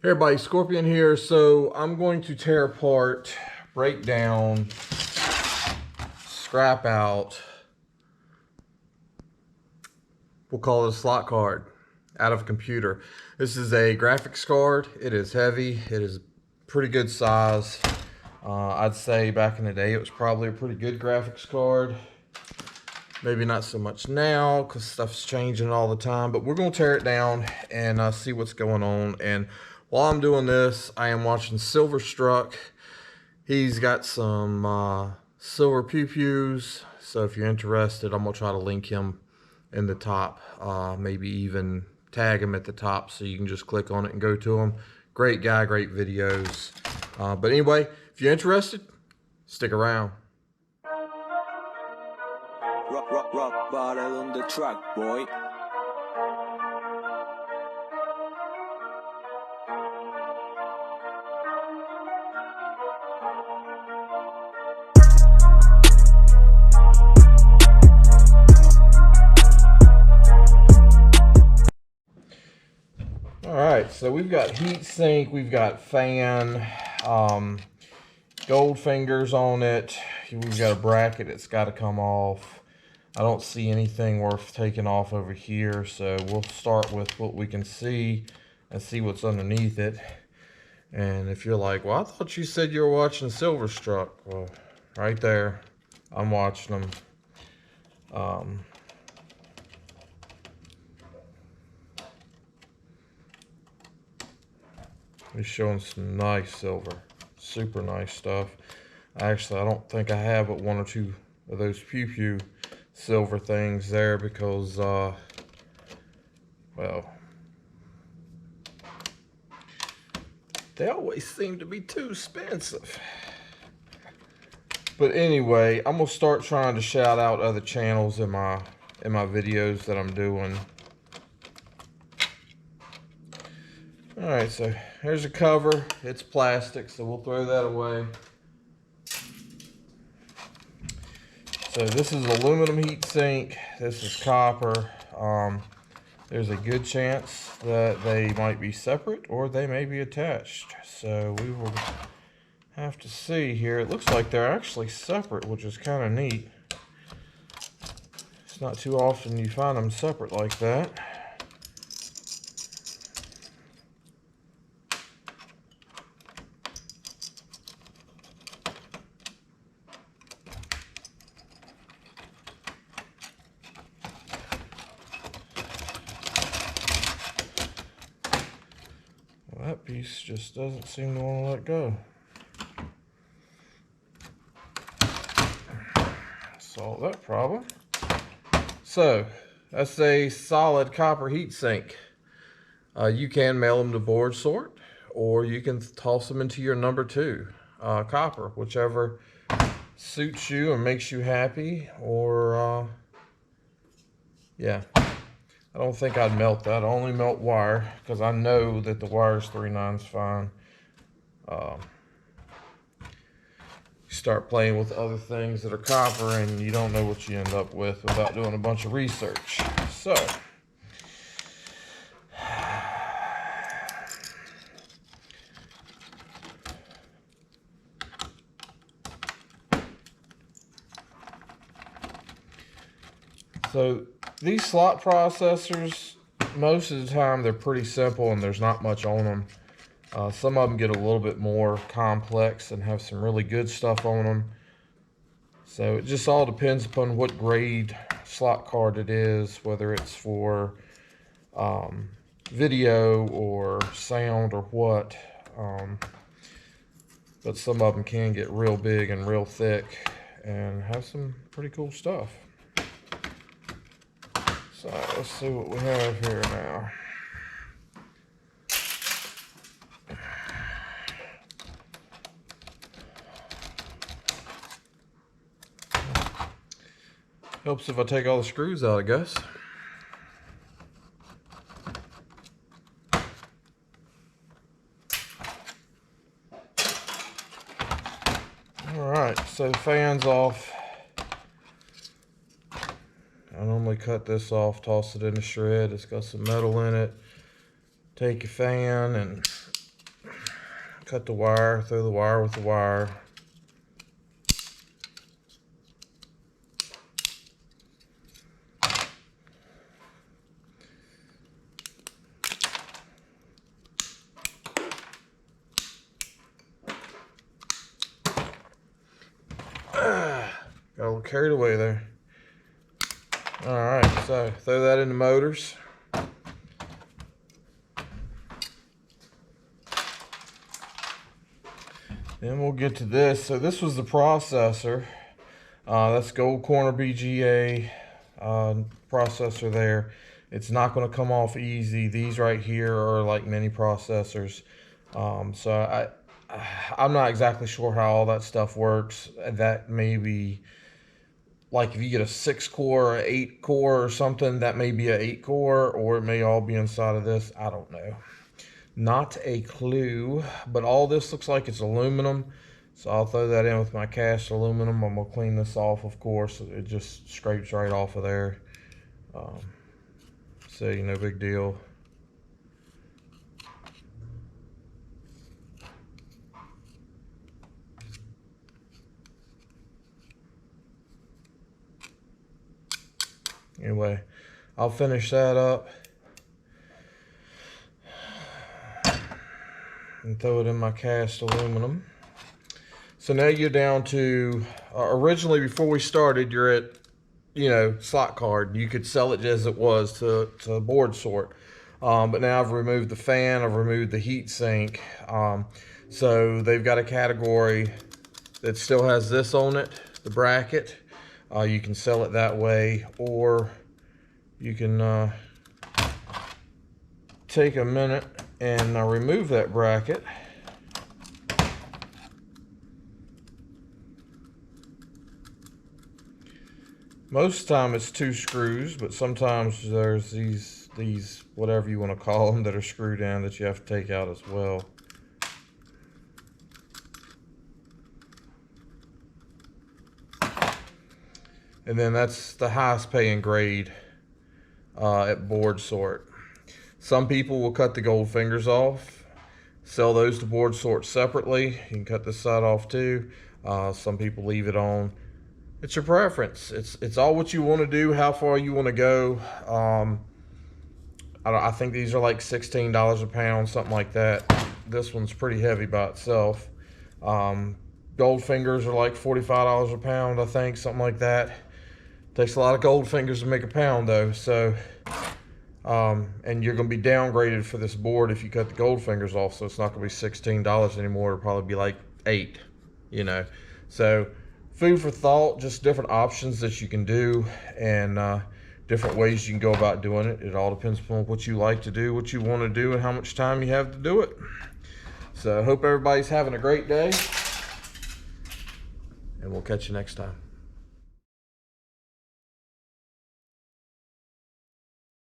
Hey everybody, Scorpion here. So I'm going to tear apart, break down, scrap out, we'll call it a slot card out of a computer. This is a graphics card. It is heavy. It is pretty good size. I'd say back in the day it was probably a pretty good graphics card. Maybe not so much now because stuff's changing all the time, but we're going to tear it down and see what's going on. And while I'm doing this, I am watching Silverstruck. He's got some silver pew-pews, so if you're interested, I'm going to try to link him in the top, maybe even tag him at the top so you can just click on it and go to him. Great guy, great videos. But anyway, if you're interested, stick around. Rock bottle on the track, boy. Alright, so we've got heat sink, we've got fan, gold fingers on it. We've got a bracket that's got to come off. I don't see anything worth taking off over here, so we'll start with what we can see and see what's underneath it. And if you're like, well, I thought you said you were watching Silverstruck. Well, right there, I'm watching them. He's showing some nice silver, super nice stuff. Actually, I don't think I have but one or two of those pew-pew silver things there because, well, they always seem to be too expensive. But anyway, I'm gonna start trying to shout out other channels in my videos that I'm doing. All right, so here's a cover. It's plastic, so we'll throw that away. So this is aluminum heat sink. This is copper. There's a good chance that they might be separate or they may be attached. So we will have to see here. It looks like they're actually separate, which is kind of neat. It's not too often you find them separate like that. That piece just doesn't seem to want to let go. Solve that problem. So that's a solid copper heat sink. You can mail them to Board Sort, or you can toss them into your number 2 copper, whichever suits you and makes you happy. Or yeah, I don't think I'd melt that. I only melt wire because I know that the wire's 3/9's fine. You start playing with other things that are copper and you don't know what you end up with without doing a bunch of research. So, these slot processors, most of the time they're pretty simple and there's not much on them. Some of them get a little bit more complex and have some really good stuff on them. So it just all depends upon what grade slot card it is, whether it's for video or sound or what. But some of them can get real big and real thick and have some pretty cool stuff. So let's see what we have here now. Helps if I take all the screws out, I guess. Alright, so the fan's off. I normally cut this off, toss it in the shred. It's got some metal in it. Take your fan and cut the wire, throw the wire with the wire. Got a little carried away there. All right, so throw that in the motors. Then we'll get to this. So this was the processor. That's Gold Corner BGA processor there. It's not going to come off easy. These right here are like mini processors. So I'm not exactly sure how all that stuff works. That may be like if you get a 6-core or 8-core or something, that may be a 8-core, or it may all be inside of this. I don't know. Not a clue, but all this looks like it's aluminum. So I'll throw that in with my cast aluminum. I'm gonna clean this off, of course. It just scrapes right off of there. So no big deal. Anyway, I'll finish that up and throw it in my cast aluminum. So now you're down to, originally before we started, you're at, slot card. You could sell it as it was to board sort. But now I've removed the fan, I've removed the heat sink. So they've got a category that still has this on it, the bracket. You can sell it that way, or you can take a minute and remove that bracket. Most of the time it's 2 screws, but sometimes there's these whatever you want to call them that are screwed in that you have to take out as well. And then that's the highest paying grade at board sort. Some people will cut the gold fingers off, sell those to board sort separately. You can cut this side off too. Some people leave it on. It's your preference. It's all what you want to do, how far you want to go. I think these are like $16 a pound, something like that. This one's pretty heavy by itself. Gold fingers are like $45 a pound, I think, something like that. Takes a lot of gold fingers to make a pound though, so and you're going to be downgraded for this board if you cut the gold fingers off, so it's not going to be $16 anymore. It'll probably be like $8, So food for thought, just different options that you can do, and different ways you can go about doing it. It all depends upon what you like to do, what you want to do, and how much time you have to do it. So I hope everybody's having a great day, and we'll catch you next time.